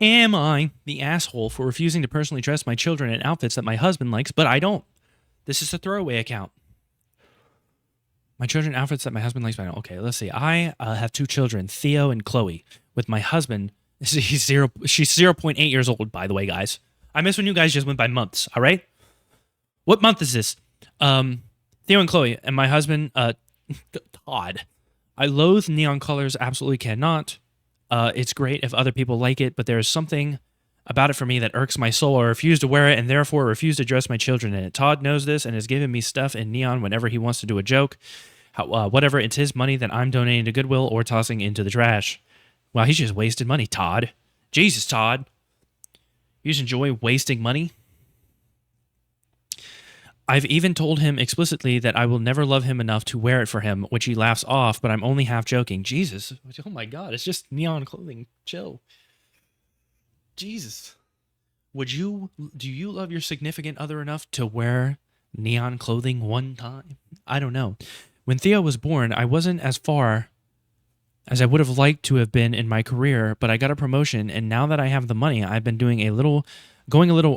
Am I the asshole for refusing to personally dress my children in outfits that my husband likes, but I don't? This is a throwaway account. My children outfits that my husband likes, but I don't. Okay, let's see. I have 2 children, Theo and Chloe. With my husband, she's 0.8 years old, by the way, guys. I miss when you guys just went by months, all right? What month is this? Theo and Chloe, and my husband, Todd. I loathe neon colors, absolutely cannot. It's great if other people like it, but there is something about it for me that irks my soul. I refuse to wear it and therefore refuse to dress my children in it. Todd knows this and has given me stuff in neon whenever he wants to do a joke. Whatever, it's his money that I'm donating to Goodwill or tossing into the trash. Wow, he's just wasted money, Todd. Jesus, Todd. You just enjoy wasting money? I've even told him explicitly that I will never love him enough to wear it for him, which he laughs off, but I'm only half joking. Jesus. Oh my God, it's just neon clothing. Chill. Jesus. Do you love your significant other enough to wear neon clothing one time? I don't know. When Theo was born, I wasn't as far as I would have liked to have been in my career, but I got a promotion, and now that I have the money, I've been going a little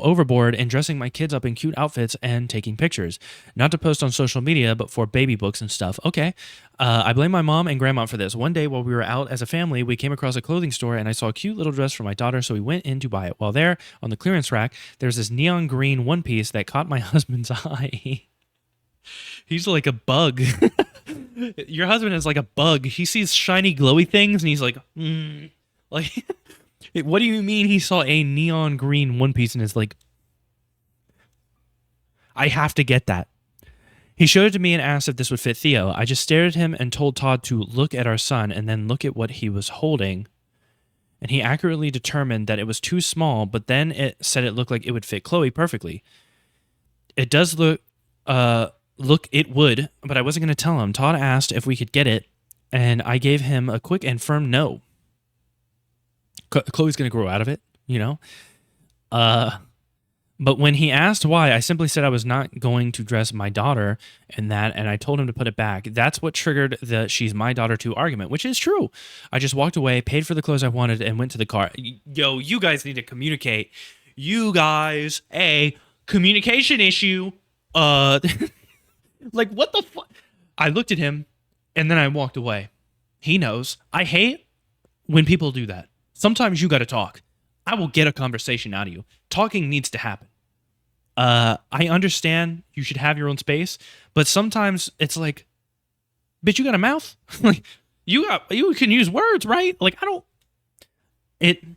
overboard and dressing my kids up in cute outfits and taking pictures. Not to post on social media, but for baby books and stuff. Okay. I blame my mom and grandma for this. One day while we were out as a family, we came across a clothing store and I saw a cute little dress for my daughter, so we went in to buy it. While there, on the clearance rack, there's this neon green one piece that caught my husband's eye. He's like a bug. Your husband is like a bug. He sees shiny glowy things and he's like, like... What do you mean he saw a neon green one piece and is like, I have to get that? He showed it to me and asked if this would fit Theo. I just stared at him and told Todd to look at our son and then look at what he was holding. And he accurately determined that it was too small, but then it said it looked like it would fit Chloe perfectly. It does look, it would, but I wasn't going to tell him. Todd asked if we could get it, and I gave him a quick and firm no. Chloe's going to grow out of it, you know? But when he asked why, I simply said I was not going to dress my daughter in that, and I told him to put it back. That's what triggered the she's my daughter too argument, which is true. I just walked away, paid for the clothes I wanted, and went to the car. Yo, you guys need to communicate. You guys, communication issue. Like, what the fuck? I looked at him, and then I walked away. He knows. I hate when people do that. Sometimes you got to talk. I will get a conversation out of you. Talking needs to happen. I understand you should have your own space, but sometimes it's like, bitch, you got a mouth? Like, you can use words, right? Like,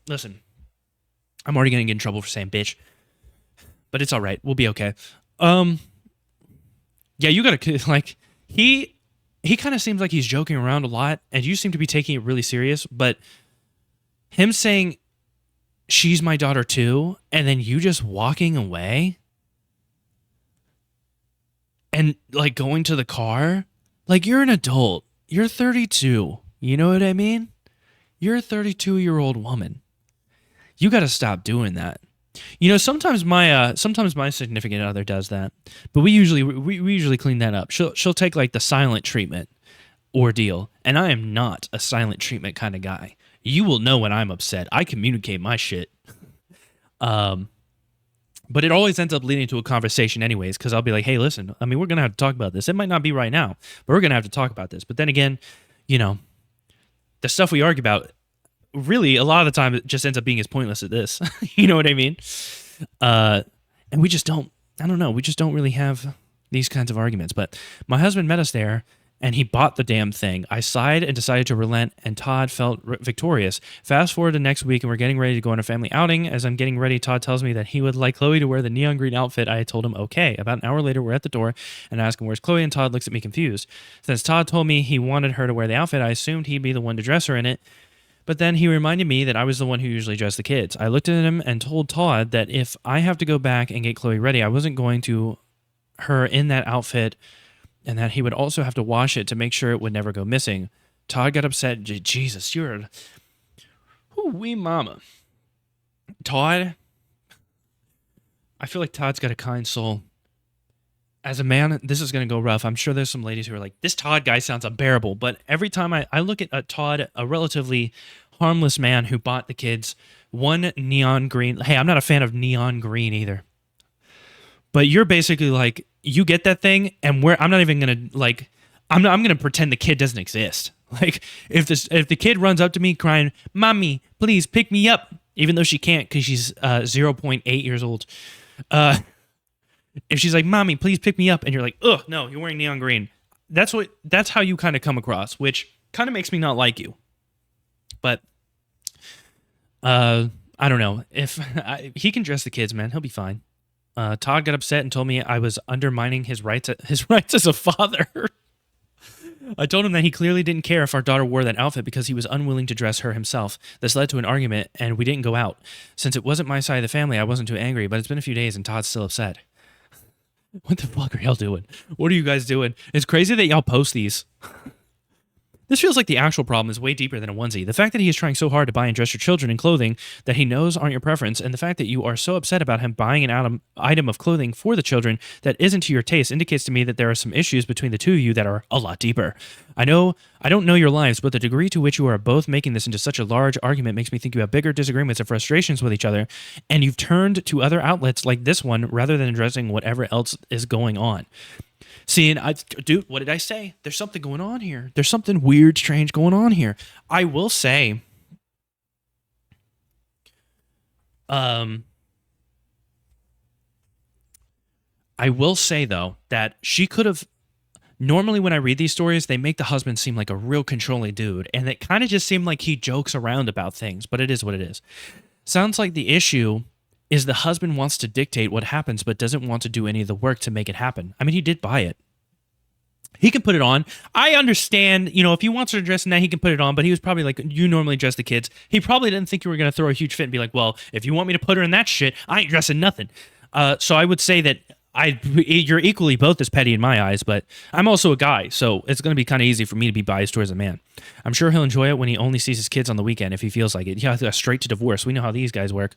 listen, I'm already going to get in trouble for saying bitch, but it's all right. We'll be okay. Yeah, you got to, like, he kind of seems like he's joking around a lot, and you seem to be taking it really serious, but him saying, she's my daughter too, and then you just walking away and, like, going to the car, like, you're an adult. You're 32. You know what I mean? You're a 32-year-old woman. You got to stop doing that. You know, sometimes my significant other does that, but we usually clean that up. She'll take, like, the silent treatment ordeal, and I am not a silent treatment kind of guy. You will know when I'm upset. I communicate my shit. But it always ends up leading to a conversation anyways, because I'll be like, hey, listen, I mean, we're going to have to talk about this. It might not be right now, but we're going to have to talk about this. But then again, you know, the stuff we argue about, really, a lot of the time, it just ends up being as pointless as this. You know what I mean? And we just don't really have these kinds of arguments. But my husband met us there, and he bought the damn thing. I sighed and decided to relent, and Todd felt victorious. Fast forward to next week, and we're getting ready to go on a family outing. As I'm getting ready, Todd tells me that he would like Chloe to wear the neon green outfit. I told him okay. About an hour later, we're at the door, and I ask him, where's Chloe? And Todd looks at me confused. Since Todd told me he wanted her to wear the outfit, I assumed he'd be the one to dress her in it. But then he reminded me that I was the one who usually dressed the kids. I looked at him and told Todd that if I have to go back and get Chloe ready, I wasn't going to her in that outfit, and that he would also have to wash it to make sure it would never go missing. Todd got upset. Jesus, you're wee mama. Todd, I feel like Todd's got a kind soul. As a man, this is going to go rough. I'm sure there's some ladies who are like, this Todd guy sounds unbearable. But every time I look at Todd, a relatively harmless man who bought the kids one neon green. Hey, I'm not a fan of neon green either. But you're basically like, you get that thing, and I'm not even gonna like, I'm gonna pretend the kid doesn't exist. Like, if the kid runs up to me crying, "Mommy, please pick me up," even though she can't because she's 0.8 years old. If she's like, "Mommy, please pick me up," and you're like, "Ugh, no, you're wearing neon green." That's how you kind of come across, which kind of makes me not like you. But I don't know if he can dress the kids, man. He'll be fine. Todd got upset and told me I was undermining his rights as a father. I told him that he clearly didn't care if our daughter wore that outfit because he was unwilling to dress her himself. This led to an argument, and we didn't go out. Since it wasn't my side of the family, I wasn't too angry, but it's been a few days, and Todd's still upset. What the fuck are y'all doing? What are you guys doing? It's crazy that y'all post these. This feels like the actual problem is way deeper than a onesie. The fact that he is trying so hard to buy and dress your children in clothing that he knows aren't your preference, and the fact that you are so upset about him buying an item of clothing for the children that isn't to your taste indicates to me that there are some issues between the two of you that are a lot deeper. I don't know your lives, but the degree to which you are both making this into such a large argument makes me think you have bigger disagreements and frustrations with each other, and you've turned to other outlets like this one rather than addressing whatever else is going on. See, dude, what did I say? There's something going on here. There's something weird, strange going on here. I will say, though, that she could have. Normally, when I read these stories, they make the husband seem like a real controlling dude, and it kind of just seemed like he jokes around about things, but it is what it is. Sounds like the issue is the husband wants to dictate what happens but doesn't want to do any of the work to make it happen. I mean, he did buy it. He can put it on. I understand, if he wants her to dress in that, he can put it on, but he was probably like, you normally dress the kids. He probably didn't think you were going to throw a huge fit and be like, well, if you want me to put her in that shit, I ain't dressing nothing. So I would say that you're equally both as petty in my eyes, but I'm also a guy, so it's going to be kind of easy for me to be biased towards a man. I'm sure he'll enjoy it when he only sees his kids on the weekend if he feels like it. Yeah, straight to divorce. We know how these guys work.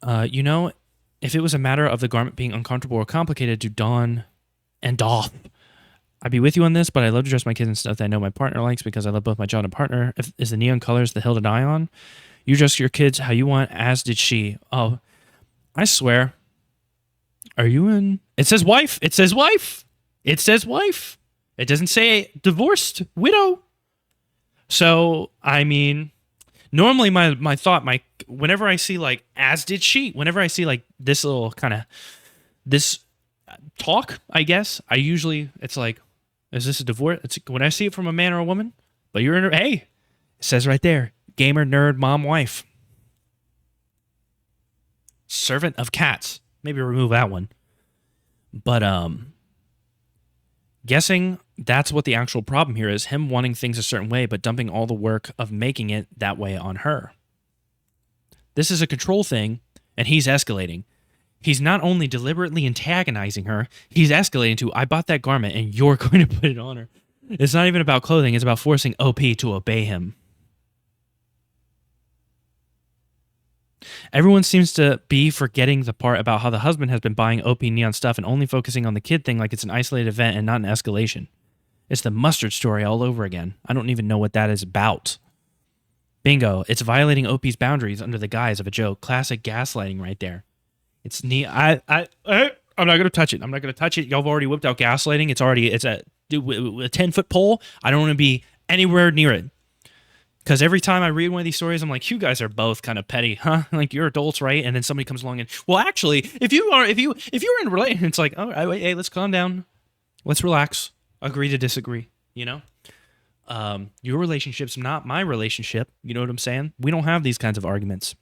If it was a matter of the garment being uncomfortable or complicated to don and doff, I'd be with you on this, but I love to dress my kids in stuff that I know my partner likes because I love both my child and partner. Is the neon colors the hill to die on? You dress your kids how you want, as did she. Oh, I swear. Are you in? It says wife. It says wife. It says wife. It doesn't say divorced widow. So, I mean, normally my thought, whenever I see like, as did she, whenever I see like this little kind of, this talk, I guess, it's like, is this a divorce? When I see it from a man or a woman, but hey, it says right there, gamer, nerd, mom, wife. Servant of cats. Maybe remove that one. But, guessing that's what the actual problem here is, him wanting things a certain way, but dumping all the work of making it that way on her. This is a control thing, and he's escalating. He's not only deliberately antagonizing her, he's escalating to, I bought that garment and you're going to put it on her. It's not even about clothing, it's about forcing OP to obey him. Everyone seems to be forgetting the part about how the husband has been buying OP neon stuff and only focusing on the kid thing like it's an isolated event and not an escalation. It's the mustard story all over again. I don't even know what that is about. Bingo, it's violating OP's boundaries under the guise of a joke. Classic gaslighting right there. It's neat. I'm not going to touch it. I'm not going to touch it. Y'all have already whipped out gaslighting. It's a 10-foot pole. I don't want to be anywhere near it. Because every time I read one of these stories, I'm like, you guys are both kind of petty, huh? Like, you're adults, right? And then somebody comes along and, well, actually, if you're in a relationship, it's like, oh, wait, hey, let's calm down. Let's relax. Agree to disagree, Your relationship's not my relationship. You know what I'm saying? We don't have these kinds of arguments.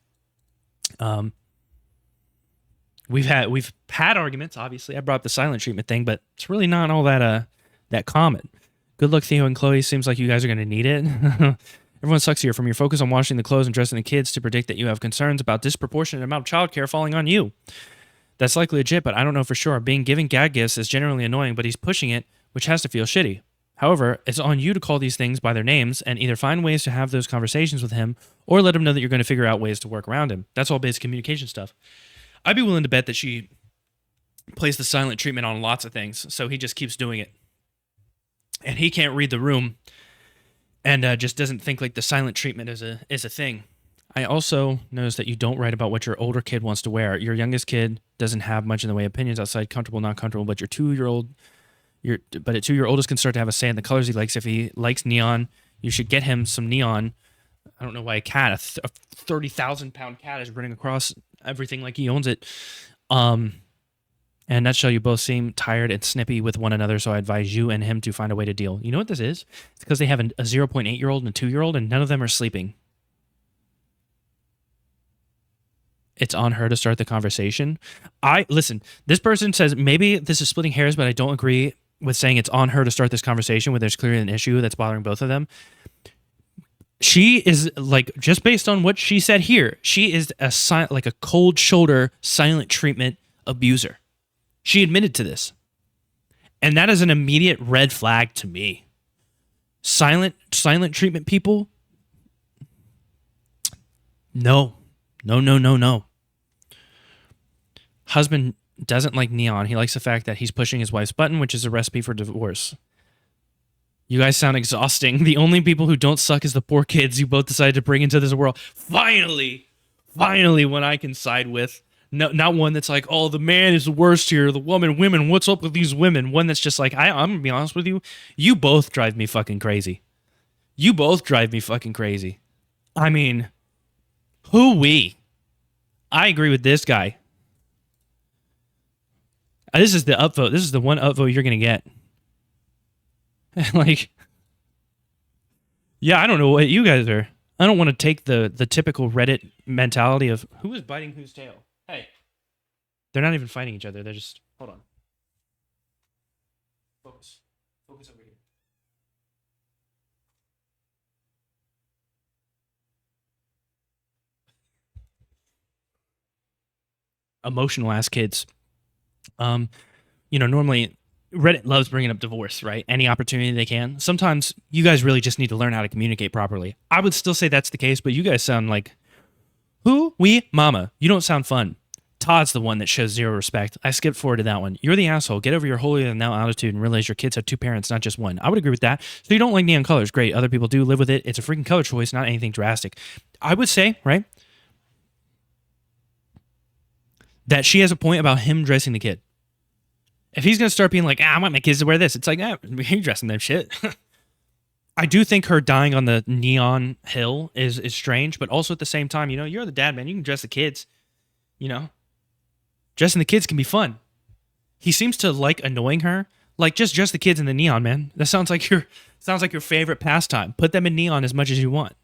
We've had arguments, obviously. I brought up the silent treatment thing, but it's really not all that common. Good luck, Theo and Chloe. Seems like you guys are going to need it. Everyone sucks here, from your focus on washing the clothes and dressing the kids to predict that you have concerns about disproportionate amount of childcare falling on you. That's likely legit, but I don't know for sure. Being given gag gifts is generally annoying, but he's pushing it, which has to feel shitty. However, it's on you to call these things by their names and either find ways to have those conversations with him or let him know that you're going to figure out ways to work around him. That's all basic communication stuff. I'd be willing to bet that she plays the silent treatment on lots of things, so he just keeps doing it. And he can't read the room and just doesn't think like the silent treatment is a thing. I also noticed that you don't write about what your older kid wants to wear. Your youngest kid doesn't have much in the way of opinions outside comfortable, not comfortable, but your 2-year-old, but at 2, your oldest can start to have a say in the colors he likes. If he likes neon, you should get him some neon. I don't know why a 30,000-pound cat is running across everything like he owns it. In a nutshell, you both seem tired and snippy with one another, so I advise you and him to find a way to deal. You know what this is? It's because they have a 0.8-year-old and a 2-year-old, and none of them are sleeping. It's on her to start the conversation. Listen, this person says maybe this is splitting hairs, but I don't agree with saying it's on her to start this conversation when there's clearly an issue that's bothering both of them. She is like, just based on what she said here, she is like a cold shoulder, silent treatment abuser. She admitted to this. And that is an immediate red flag to me. Silent treatment people? No. No. Husband doesn't like neon. He likes the fact that he's pushing his wife's button, which is a recipe for divorce. You guys sound exhausting. The only people who don't suck is the poor kids you both decided to bring into this world. Finally, one I can side with. No, not one that's like, oh, the man is the worst here. The women, what's up with these women? One that's just like, I'm going to be honest with you. You both drive me fucking crazy. I mean, hoo-wee. I agree with this guy. This is the upvote. This is the one upvote you're going to get. Like, yeah, I don't know what you guys are. I don't want to take the typical Reddit mentality of who is biting whose tail. Hey, they're not even fighting each other. They're just, hold on. Focus over here. Emotional ass kids. Normally Reddit loves bringing up divorce, right? Any opportunity they can. Sometimes you guys really just need to learn how to communicate properly. I would still say that's the case, but you guys sound like, who? We? Mama. You don't sound fun. Todd's the one that shows zero respect. I skipped forward to that one. You're the asshole. Get over your holier-than-thou attitude and realize your kids have 2 parents, not just one. I would agree with that. So you don't like neon colors. Great. Other people do live with it. It's a freaking color choice, not anything drastic. I would say, right, that she has a point about him dressing the kid. If he's going to start being like, I want my kids to wear this, it's like, you dressing them shit. I do think her dying on the neon hill is strange, but also at the same time, you're the dad, man. You can dress the kids, Dressing the kids can be fun. He seems to like annoying her. Like, just dress the kids in the neon, man. That sounds like your favorite pastime. Put them in neon as much as you want.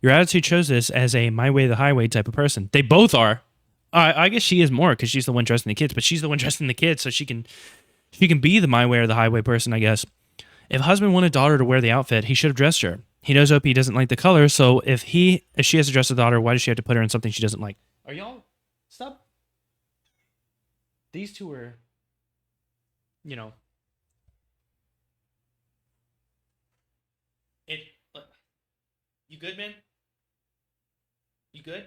Your attitude shows this as a my way the highway type of person. They both are. I guess she is more because she's the one dressing the kids, but she's the one dressing the kids, so she can be the my way or the highway person, I guess. If husband wanted daughter to wear the outfit, he should have dressed her. He knows OP doesn't like the color, so if she has to dress the daughter, why does she have to put her in something she doesn't like? Are y'all stop? These two are, it. You good, man? You good?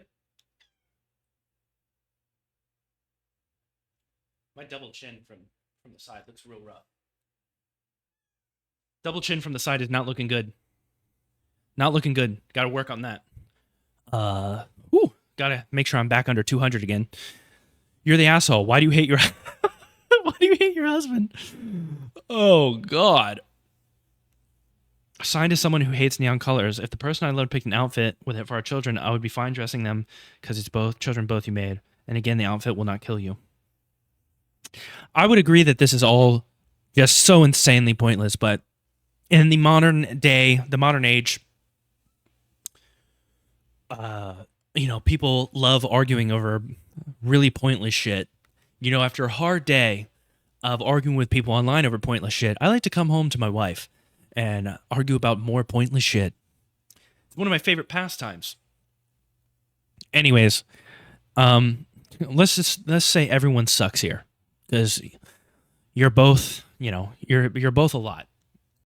My double chin from the side looks real rough. Double chin from the side is not looking good. Not looking good. Got to work on that. Got to make sure I'm back under 200 again. You're the asshole. Why do you hate your Why do you hate your husband? Oh god. Assigned to someone who hates neon colors. If the person I loved picked an outfit with it for our children, I would be fine dressing them because it's both you made. And again, the outfit will not kill you. I would agree that this is all just so insanely pointless, but in the modern day, the modern age, people love arguing over really pointless shit. After a hard day of arguing with people online over pointless shit, I like to come home to my wife and argue about more pointless shit. It's one of my favorite pastimes. Anyways, let's say everyone sucks here. Because you're both, you're both a lot.